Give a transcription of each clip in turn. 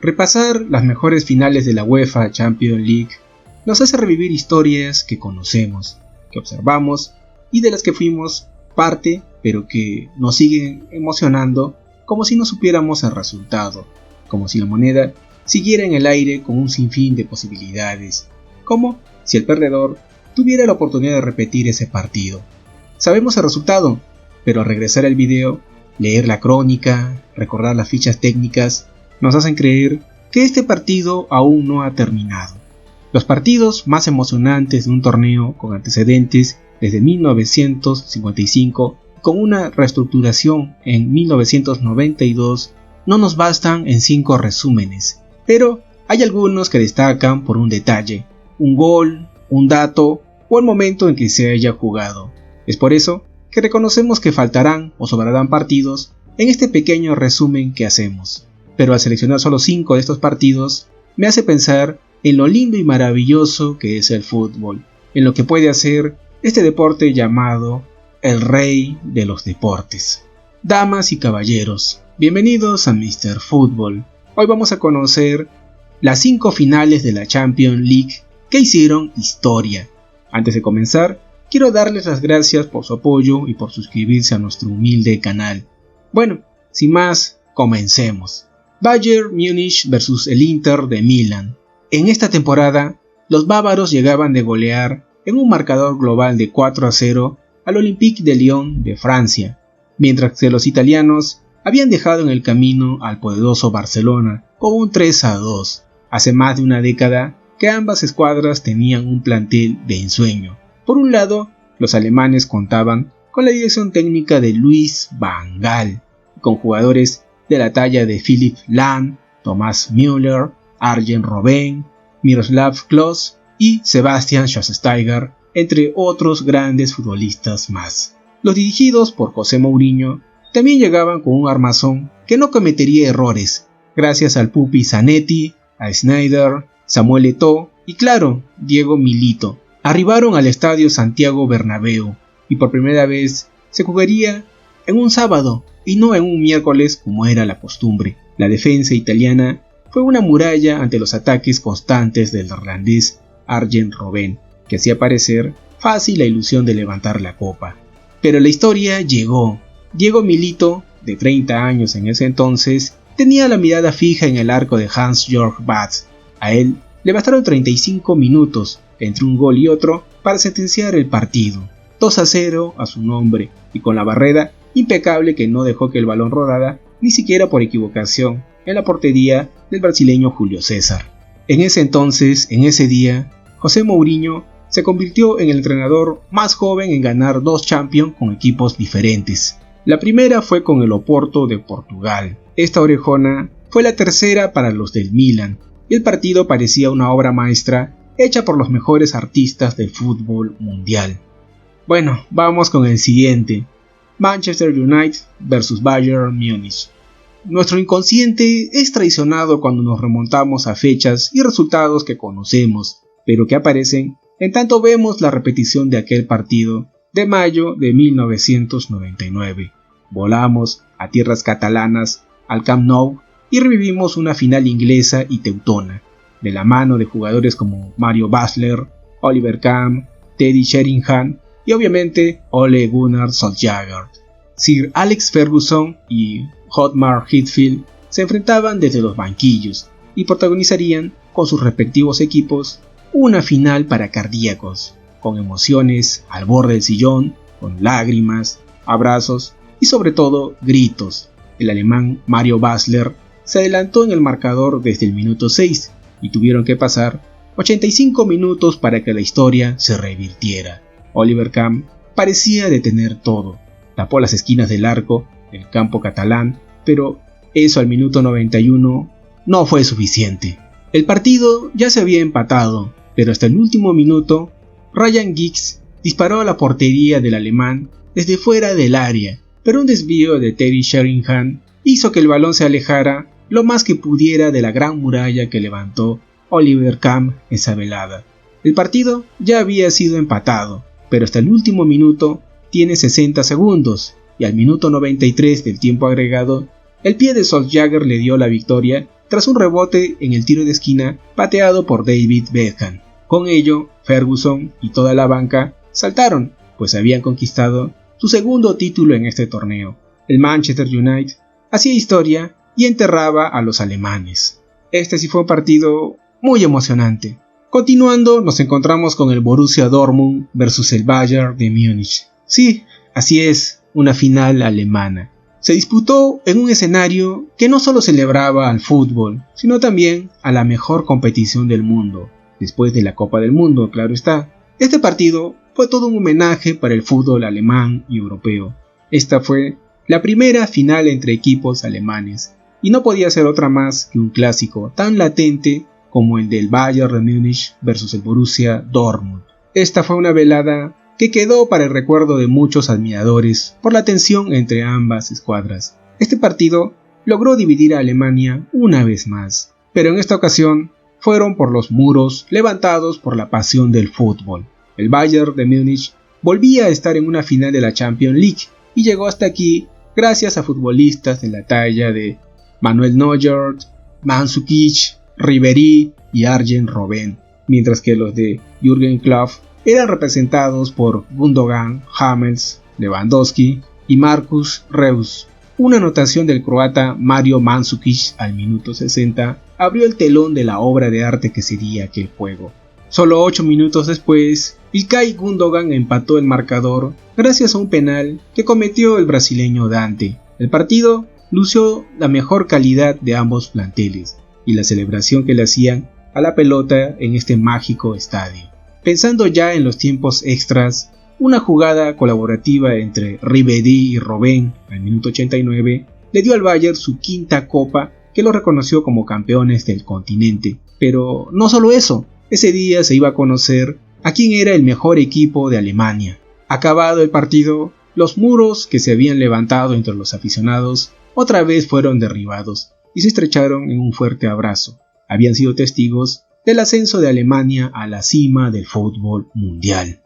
Repasar las mejores finales de la UEFA Champions League nos hace revivir historias que conocemos, que observamos y de las que fuimos parte, pero que nos siguen emocionando como si no supiéramos el resultado, como si la moneda siguiera en el aire con un sinfín de posibilidades, como si el perdedor tuviera la oportunidad de repetir ese partido. Sabemos el resultado, pero al regresar al video, leer la crónica, recordar las fichas técnicas, nos hacen creer que este partido aún no ha terminado. Los partidos más emocionantes de un torneo con antecedentes desde 1955, con una reestructuración en 1992, no nos bastan en 5 resúmenes, pero hay algunos que destacan por un detalle, un gol, un dato o el momento en que se haya jugado. Es por eso que reconocemos que faltarán o sobrarán partidos en este pequeño resumen que hacemos. Pero al seleccionar solo 5 de estos partidos, me hace pensar en lo lindo y maravilloso que es el fútbol, en lo que puede hacer este deporte llamado el rey de los deportes. Damas y caballeros, bienvenidos a Mr. Fútbol. Hoy vamos a conocer las 5 finales de la Champions League que hicieron historia. Antes de comenzar, quiero darles las gracias por su apoyo y por suscribirse a nuestro humilde canal. Bueno, sin más, comencemos. Bayern Múnich vs el Inter de Milán. En esta temporada, los bávaros llegaban de golear en un marcador global de 4-0 al Olympique de Lyon de Francia, mientras que los italianos habían dejado en el camino al poderoso Barcelona con un 3-2. Hace más de una década que ambas escuadras tenían un plantel de ensueño. Por un lado, los alemanes contaban con la dirección técnica de Louis van Gaal, con jugadores de la talla de Philipp Lahm, Thomas Müller, Arjen Robben, Miroslav Klose y Sebastian Schweinsteiger, entre otros grandes futbolistas más. Los dirigidos por José Mourinho también llegaban con un armazón que no cometería errores, gracias al Pupi Zanetti, a Sneijder, Samuel Eto'o y claro, Diego Milito. Arribaron al estadio Santiago Bernabéu y por primera vez se jugaría en un sábado y no en un miércoles como era la costumbre. La defensa italiana fue una muralla ante los ataques constantes del irlandés Arjen Robben, que hacía parecer fácil la ilusión de levantar la copa. Pero la historia llegó. Diego Milito, de 30 años en ese entonces, tenía la mirada fija en el arco de Hans-Jörg Butt. A él le bastaron 35 minutos entre un gol y otro para sentenciar el partido. 2-0 a su nombre y con la barrera impecable que no dejó que el balón rodara ni siquiera por equivocación en la portería del brasileño Julio César. En ese entonces, en ese día, José Mourinho se convirtió en el entrenador más joven en ganar 2 Champions con equipos diferentes. La primera fue con el Oporto de Portugal. Esta orejona fue la tercera para los del Milan, y el partido parecía una obra maestra hecha por los mejores artistas del fútbol mundial. Bueno, vamos con el siguiente. Manchester United vs Bayern Múnich. Nuestro inconsciente es traicionado cuando nos remontamos a fechas y resultados que conocemos, pero que aparecen en tanto vemos la repetición de aquel partido de mayo de 1999. Volamos a tierras catalanas, al Camp Nou, y revivimos una final inglesa y teutona, de la mano de jugadores como Mario Basler, Oliver Kahn, Teddy Sheringham y obviamente Ole Gunnar Solskjaer. Sir Alex Ferguson y Otmar Hitzfeld se enfrentaban desde los banquillos y protagonizarían con sus respectivos equipos una final para cardíacos, con emociones al borde del sillón, con lágrimas, abrazos y sobre todo gritos. El alemán Mario Basler se adelantó en el marcador desde el minuto 6 y tuvieron que pasar 85 minutos para que la historia se revirtiera. Oliver Kahn parecía detener todo, tapó las esquinas del arco del campo catalán, pero eso al minuto 91 no fue suficiente. El partido ya se había empatado, pero hasta el último minuto, Ryan Giggs disparó a la portería del alemán desde fuera del área, pero un desvío de Teddy Sheringham hizo que el balón se alejara lo más que pudiera de la gran muralla que levantó Oliver Kahn esa velada. El partido ya había sido empatado, pero hasta el último minuto tiene 60 segundos y al minuto 93 del tiempo agregado El pie de Solskjaer le dio la victoria tras un rebote en el tiro de esquina pateado por David Beckham. Con ello, Ferguson y toda la banca saltaron, pues habían conquistado su segundo título en este torneo. El Manchester United hacía historia y enterraba a los alemanes. Este sí fue un partido muy emocionante. Continuando, nos encontramos con el Borussia Dortmund versus el Bayern de Múnich. Sí, así es, una final alemana. Se disputó en un escenario que no solo celebraba al fútbol, sino también a la mejor competición del mundo, después de la Copa del Mundo, claro está. Este partido fue todo un homenaje para el fútbol alemán y europeo. Esta fue la primera final entre equipos alemanes, y no podía ser otra más que un clásico tan latente como el del Bayern de Múnich versus el Borussia Dortmund. Esta fue una velada que quedó para el recuerdo de muchos admiradores por la tensión entre ambas escuadras. Este partido logró dividir a Alemania una vez más, pero en esta ocasión fueron por los muros levantados por la pasión del fútbol. El Bayern de Múnich volvía a estar en una final de la Champions League y llegó hasta aquí gracias a futbolistas de la talla de Manuel Neuer, Mandzukic, Ribéry y Arjen Robben, mientras que los de Jürgen Klopp eran representados por Gundogan, Hummels, Lewandowski y Marcus Reus. Una anotación del croata Mario Mandzukic al minuto 60 abrió el telón de la obra de arte que sería aquel juego. Solo 8 minutos después, Ilkay Gundogan empató el marcador gracias a un penal que cometió el brasileño Dante. El partido lució la mejor calidad de ambos planteles y la celebración que le hacían a la pelota en este mágico estadio. Pensando ya en los tiempos extras, una jugada colaborativa entre Ribéry y Robben al minuto 89 le dio al Bayern su quinta copa que lo reconoció como campeones del continente. Pero no solo eso, ese día se iba a conocer a quién era el mejor equipo de Alemania. Acabado el partido, los muros que se habían levantado entre los aficionados otra vez fueron derribados y se estrecharon en un fuerte abrazo. Habían sido testigos del ascenso de Alemania a la cima del fútbol mundial.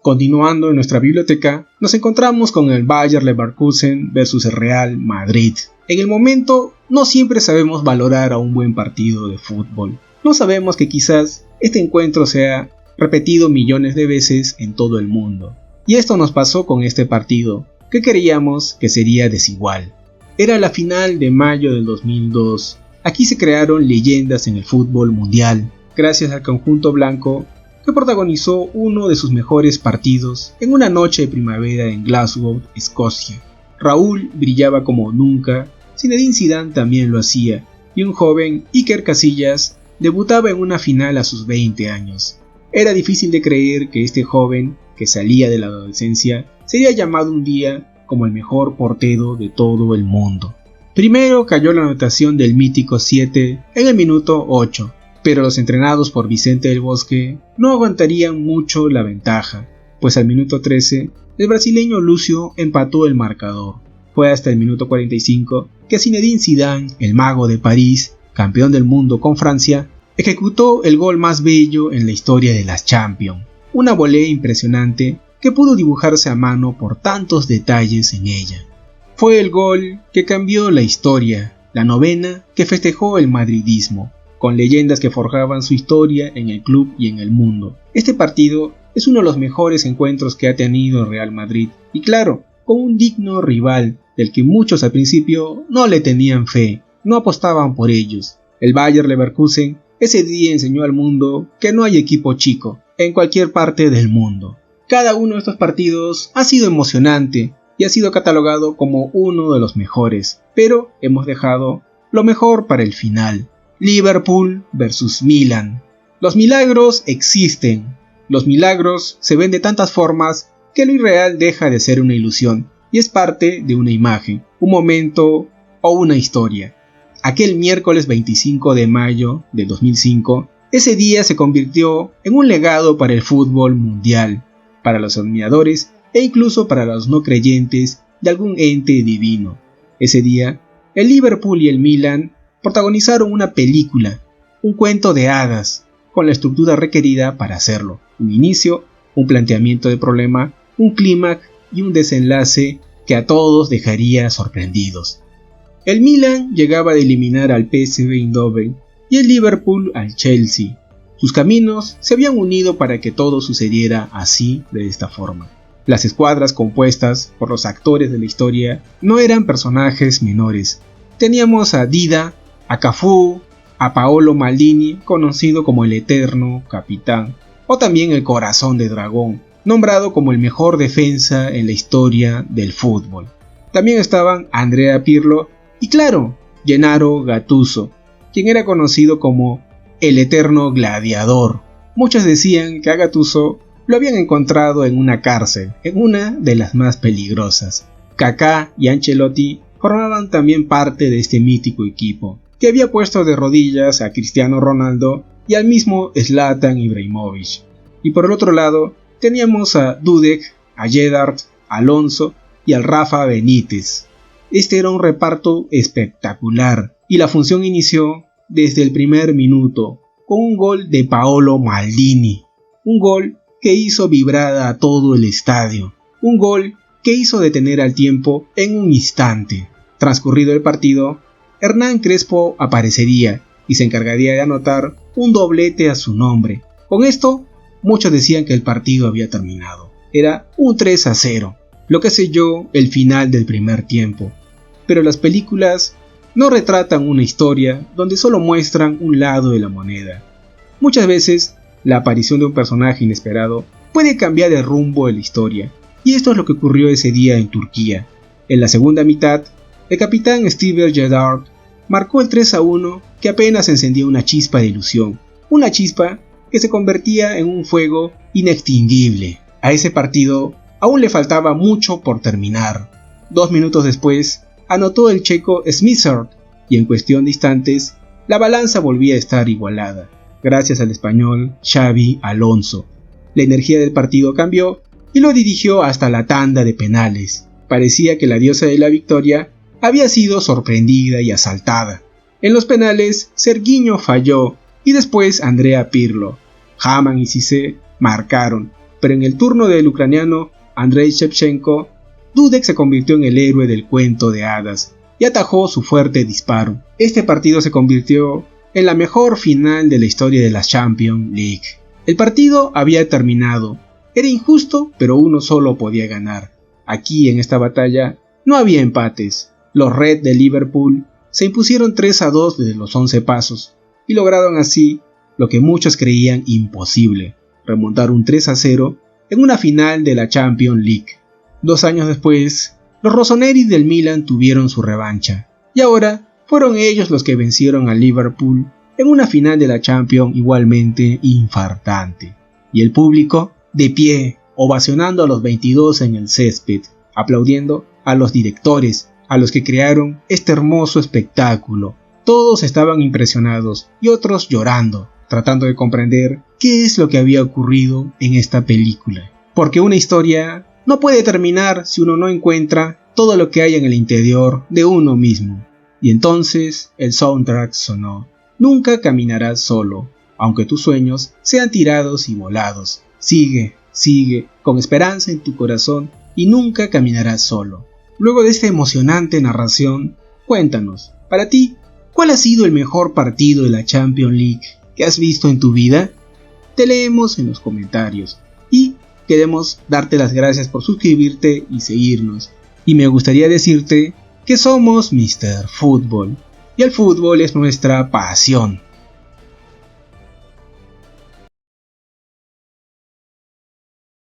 Continuando en nuestra biblioteca, nos encontramos con el Bayer Leverkusen versus el Real Madrid. En el momento, no siempre sabemos valorar a un buen partido de fútbol. No sabemos que quizás este encuentro sea repetido millones de veces en todo el mundo. Y esto nos pasó con este partido, que creíamos que sería desigual. Era la final de mayo del 2002. Aquí se crearon leyendas en el fútbol mundial, gracias al conjunto blanco que protagonizó uno de sus mejores partidos en una noche de primavera en Glasgow, Escocia. Raúl brillaba como nunca, Zinedine Zidane también lo hacía, y un joven Iker Casillas debutaba en una final a sus 20 años. Era difícil de creer que este joven, que salía de la adolescencia, sería llamado un día como el mejor portero de todo el mundo. Primero cayó la anotación del mítico 7 en el minuto 8, pero los entrenados por Vicente del Bosque no aguantarían mucho la ventaja, pues al minuto 13 el brasileño Lúcio empató el marcador. Fue hasta el minuto 45 que Zinedine Zidane, el mago de París, campeón del mundo con Francia, ejecutó el gol más bello en la historia de las Champions, una volea impresionante que pudo dibujarse a mano por tantos detalles en ella. Fue el gol que cambió la historia, la novena que festejó el madridismo, con leyendas que forjaban su historia en el club y en el mundo. Este partido es uno de los mejores encuentros que ha tenido el Real Madrid, y claro, con un digno rival del que muchos al principio no le tenían fe, no apostaban por ellos. El Bayer Leverkusen ese día enseñó al mundo que no hay equipo chico en cualquier parte del mundo. Cada uno de estos partidos ha sido emocionante y ha sido catalogado como uno de los mejores, pero hemos dejado lo mejor para el final. Liverpool versus Milan. Los milagros existen. Los milagros se ven de tantas formas que lo irreal deja de ser una ilusión y es parte de una imagen, un momento o una historia. Aquel miércoles 25 de mayo del 2005, ese día se convirtió en un legado para el fútbol mundial, para los admiradores e incluso para los no creyentes de algún ente divino. Ese día, el Liverpool y el Milan protagonizaron una película, un cuento de hadas, con la estructura requerida para hacerlo: un inicio, un planteamiento de problema, un clímax y un desenlace que a todos dejaría sorprendidos. El Milan llegaba de eliminar al PSV Eindhoven y el Liverpool al Chelsea. Sus caminos se habían unido para que todo sucediera así, de esta forma. Las escuadras compuestas por los actores de la historia no eran personajes menores. Teníamos a Dida, a Cafú, a Paolo Maldini, conocido como el Eterno Capitán, o también el Corazón de Dragón, nombrado como el mejor defensa en la historia del fútbol. También estaban Andrea Pirlo y, claro, Gennaro Gattuso, quien era conocido como el Eterno Gladiador. Muchos decían que a Gattuso lo habían encontrado en una cárcel, en una de las más peligrosas. Kaká y Ancelotti formaban también parte de este mítico equipo, que había puesto de rodillas a Cristiano Ronaldo y al mismo Zlatan Ibrahimovic. Y por el otro lado, teníamos a Dudek, a Gerrard, a Alonso y al Rafa Benítez. Este era un reparto espectacular, y la función inició desde el primer minuto, con un gol de Paolo Maldini. Un gol que hizo vibrar a todo el estadio. Un gol que hizo detener al tiempo en un instante. Transcurrido el partido, Hernán Crespo aparecería y se encargaría de anotar un doblete a su nombre. Con esto, muchos decían que el partido había terminado. Era un 3-0, lo que selló el final del primer tiempo. Pero las películas no retratan una historia donde solo muestran un lado de la moneda. Muchas veces, la aparición de un personaje inesperado puede cambiar el rumbo de la historia, y esto es lo que ocurrió ese día en Turquía. En la segunda mitad, el capitán Steven Gerrard marcó el 3-1 que apenas encendía una chispa de ilusión, una chispa que se convertía en un fuego inextinguible. A ese partido aún le faltaba mucho por terminar. 2 minutos después, anotó el checo Smitherd, y en cuestión de instantes, la balanza volvía a estar igualada, gracias al español Xabi Alonso. La energía del partido cambió y lo dirigió hasta la tanda de penales. Parecía que la diosa de la victoria había sido sorprendida y asaltada. En los penales, Serginho falló y después Andrea Pirlo. Hamann y Cissé marcaron, pero en el turno del ucraniano Andrei Shevchenko, Dudek se convirtió en el héroe del cuento de hadas y atajó su fuerte disparo. Este partido se convirtió en la mejor final de la historia de la Champions League. El partido había terminado. Era injusto, pero uno solo podía ganar. Aquí en esta batalla no había empates. Los Red de Liverpool se impusieron 3-2 desde los 11 pasos y lograron así lo que muchos creían imposible: remontar un 3-0 en una final de la Champions League. 2 años después, los rossoneri del Milan tuvieron su revancha, y ahora fueron ellos los que vencieron a Liverpool en una final de la Champions igualmente infartante. Y el público, de pie, ovacionando a los 22 en el césped, aplaudiendo a los directores, a los que crearon este hermoso espectáculo. Todos estaban impresionados y otros llorando, tratando de comprender qué es lo que había ocurrido en esta película. Porque una historia no puede terminar si uno no encuentra todo lo que hay en el interior de uno mismo. Y entonces el soundtrack sonó. Nunca caminarás solo, aunque tus sueños sean tirados y volados. Sigue, sigue, con esperanza en tu corazón, y nunca caminarás solo. Luego de esta emocionante narración, cuéntanos, para ti, ¿cuál ha sido el mejor partido de la Champions League que has visto en tu vida? Te leemos en los comentarios y queremos darte las gracias por suscribirte y seguirnos. Y me gustaría decirte que somos Mr. Fútbol y el fútbol es nuestra pasión.